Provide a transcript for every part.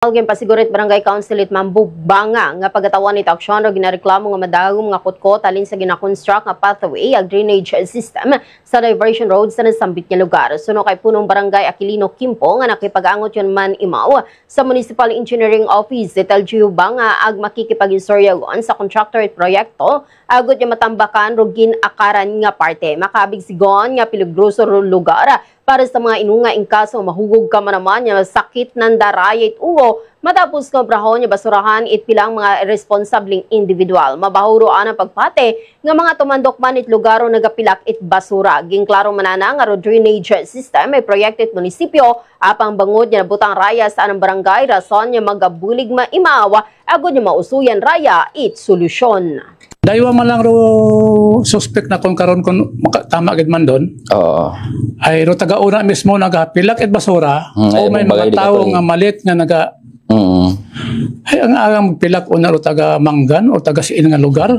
Algin pasigurit Barangay Councilit Mambubanga nga pagatawan ni aksyon ro ginareklamo nga madagom nga kutkot alin sa gina-construct nga pathway ag drainage system sa diversion road sa nasambit nga lugar. Suno kay punong Barangay Aquilino Quimpo nga nakipag-angot yon man imaw sa Municipal Engineering Office LGU Banga ag makikipag-insoryagon sa contractor at proyekto agot nga matambakan ro gin-akaran nga parte. Makabig sigon nga peligroso ro lugar para sa mga inunga in kaso mahugog ka man naman nga sakit ng daray at uwo matapos komprahon nga basurahan it pilang mga responsabling individual. Mabahuroan ang pagpate nga mga tumandok man it lugar o nagapilak it basura. Ginklaro manana nga drainage system ay proyekted munisipyo apang bangod nga nabutang raya sa anang barangay rason nga magabulig maimawa agod nga mausuyan raya it solusyon. Daywa man lang ro suspect na kung karon kung tama gid man doon. Oo. Ay ro taga-una mismo nagapilak et basura o may mga tawo nga malit nga naga ay ang agang magpilak una ro taga Manggan o taga siin nga lugar.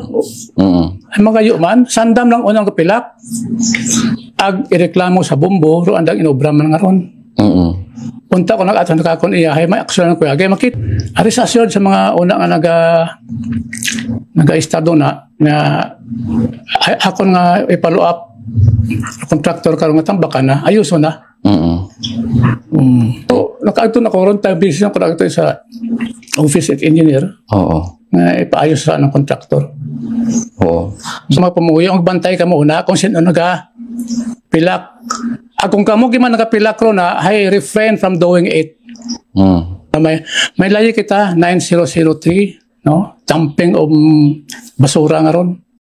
Ay magayo man sandam lang unang kapilak. Ag ireklamo sa bombo ro andang inobra man nga ron. Punta ko nag-aton kakon iya hay may aksyon ko agay makit arisasyon sa mga una nga naga-estado na hakon nga i-follow up contractor karon nga tambakan na ayuso na. So nakaadto na ko ron tayo busy na ko nagto sa office at engineer. Nga ipaayos sa ng contractor. So mga pumuyo ang bantay ka muna kung sino naga pilak. Kung kamo giman nakapilak ro na, hay refrain from doing it. May layi kita 9003, no? Dumping of basura nga ron.